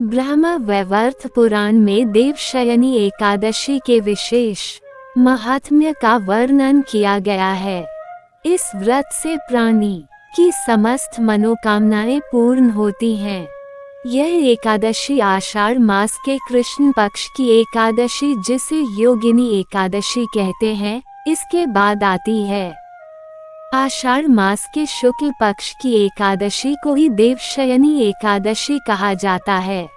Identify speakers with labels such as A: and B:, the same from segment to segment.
A: ब्रह्म वैवर्त पुराण में देवशयनी एकादशी के विशेष महात्म्य का वर्णन किया गया है। इस व्रत से प्राणी की समस्त मनोकामनाएं पूर्ण होती हैं। यह एकादशी आषाढ़ मास के कृष्ण पक्ष की एकादशी, जिसे योगिनी एकादशी कहते हैं, इसके बाद आती है। आषाढ़ मास के शुक्ल पक्ष की एकादशी को ही देवशयनी एकादशी कहा जाता है।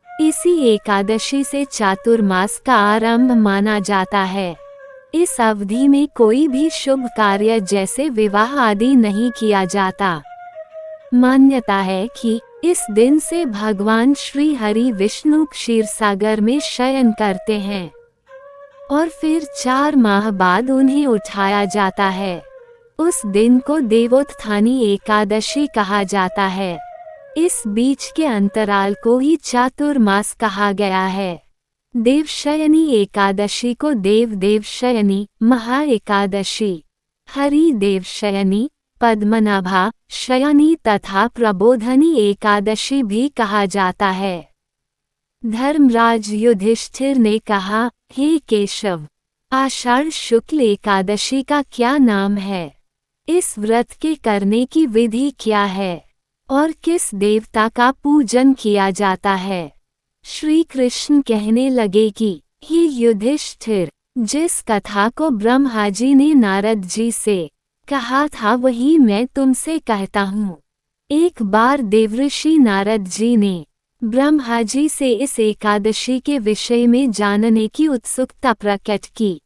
A: इसी एकादशी से चातुर्मास का आरंभ माना जाता है। इस अवधि में कोई भी शुभ कार्य जैसे विवाह आदि नहीं किया जाता। मान्यता है कि इस दिन से भगवान श्री हरि विष्णु क्षीरसागर में शयन करते हैं और फिर 4 माह बाद उन्हें उठाया जाता है। उस दिन को देवोत्थानी एकादशी कहा जाता है। इस बीच के अंतराल को ही चातुर्मास कहा गया है। देवशयनी एकादशी को देव देवशयनी, महा एकादशी, हरि देवशयनी, पद्मनाभा शयनी तथा प्रबोधनी एकादशी भी कहा जाता है। धर्मराज युधिष्ठिर ने कहा, हे केशव, आषाढ़ शुक्ल एकादशी का क्या नाम है? इस व्रत के करने की विधि क्या है और किस देवता का पूजन किया जाता है? श्री कृष्ण कहने लगे कि, हे युधिष्ठिर, जिस कथा को ब्रह्मा जी ने नारद जी से कहा था वही मैं तुमसे कहता हूँ। एक बार देवऋषि नारद जी ने ब्रह्मा जी से इस एकादशी के विषय में जानने की उत्सुकता प्रकट की।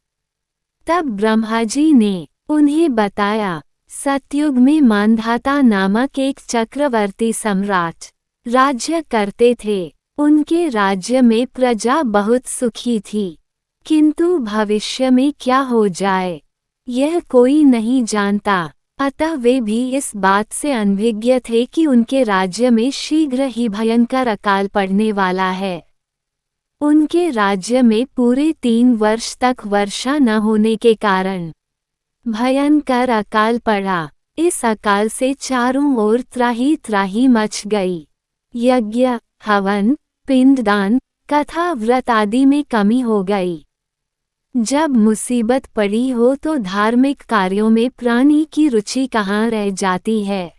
A: तब ब्रह्मा जी ने उन्हें बताया, सतयुग में मांधाता नामक एक चक्रवर्ती सम्राट राज्य करते थे। उनके राज्य में प्रजा बहुत सुखी थी, किंतु भविष्य में क्या हो जाए यह कोई नहीं जानता। अतः वे भी इस बात से अनभिज्ञ थे कि उनके राज्य में शीघ्र ही भयंकर अकाल पड़ने वाला है। उनके राज्य में पूरे 3 वर्ष तक वर्षा न होने के कारण भयंकर अकाल पड़ा। इस अकाल से चारों ओर त्राही त्राही मच गई। यज्ञ, हवन, पिंडदान, कथा, व्रत आदि में कमी हो गई। जब मुसीबत पड़ी हो तो धार्मिक कार्यों में प्राणी की रुचि कहाँ रह जाती है।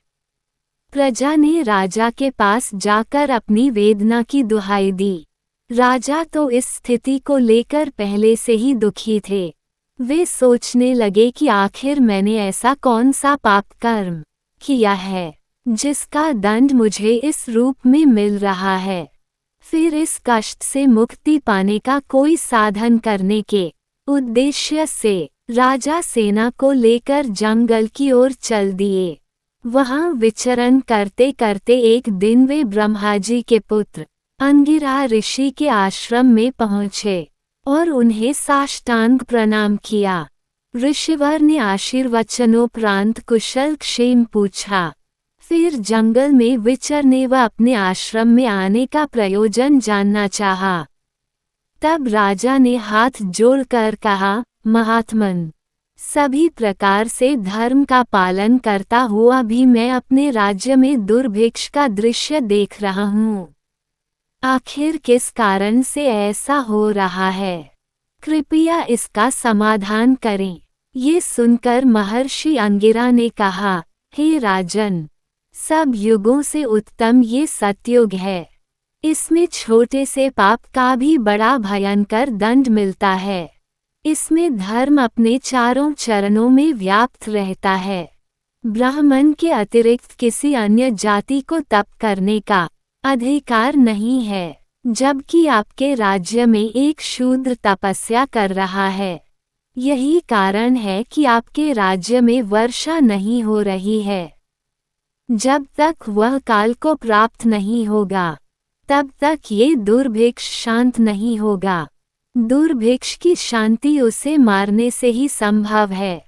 A: प्रजा ने राजा के पास जाकर अपनी वेदना की दुहाई दी। राजा तो इस स्थिति को लेकर पहले से ही दुखी थे। वे सोचने लगे कि आखिर मैंने ऐसा कौन सा पाप कर्म किया है जिसका दंड मुझे इस रूप में मिल रहा है। फिर इस कष्ट से मुक्ति पाने का कोई साधन करने के उद्देश्य से राजा सेना को लेकर जंगल की ओर चल दिए। वहां विचरण करते करते एक दिन वे ब्रह्मा जी के पुत्र अंगिरा ऋषि के आश्रम में पहुँचे और उन्हें साष्टांग प्रणाम किया। ऋषिवर ने आशीर्वचनोपरांत कुशल क्षेम पूछा। फिर जंगल में विचरने व अपने आश्रम में आने का प्रयोजन जानना चाहा। तब राजा ने हाथ जोड़कर कहा, महात्मन, सभी प्रकार से धर्म का पालन करता हुआ भी मैं अपने राज्य में दुर्भिक्ष का दृश्य देख रहा हूँ। आखिर किस कारण से ऐसा हो रहा है? कृपया इसका समाधान करें। ये सुनकर महर्षि अंगिरा ने कहा, हे राजन, सब युगों से उत्तम ये सतयुग है। इसमें छोटे से पाप का भी बड़ा भयंकर दंड मिलता है। इसमें धर्म अपने चारों चरणों में व्याप्त रहता है। ब्राह्मण के अतिरिक्त किसी अन्य जाति को तप करने का अधिकार नहीं है, जबकि आपके राज्य में एक शूद्र तपस्या कर रहा है। यही कारण है कि आपके राज्य में वर्षा नहीं हो रही है। जब तक वह काल को प्राप्त नहीं होगा तब तक ये दुर्भिक्ष शांत नहीं होगा। दुर्भिक्ष की शांति उसे मारने से ही संभव है।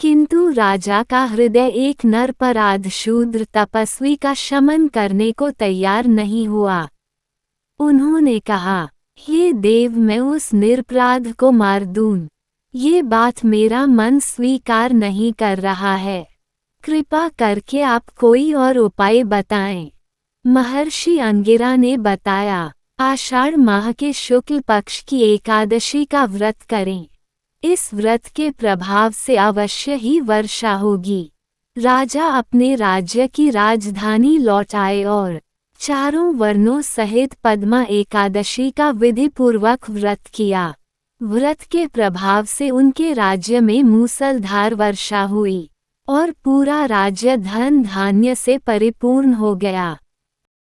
A: किंतु राजा का हृदय एक निरपराध शूद्र तपस्वी का शमन करने को तैयार नहीं हुआ। उन्होंने कहा, हे देव, मैं उस निरपराध को मार दूं। ये बात मेरा मन स्वीकार नहीं कर रहा है। कृपा करके आप कोई और उपाय बताएं। महर्षि अंगिरा ने बताया, आषाढ़ माह के शुक्ल पक्ष की एकादशी का व्रत करें। इस व्रत के प्रभाव से अवश्य ही वर्षा होगी। राजा अपने राज्य की राजधानी लौट आए और चारों वर्णों सहित पद्मा एकादशी का विधिपूर्वक व्रत किया। व्रत के प्रभाव से उनके राज्य में मूसलधार वर्षा हुई और पूरा राज्य धन धान्य से परिपूर्ण हो गया।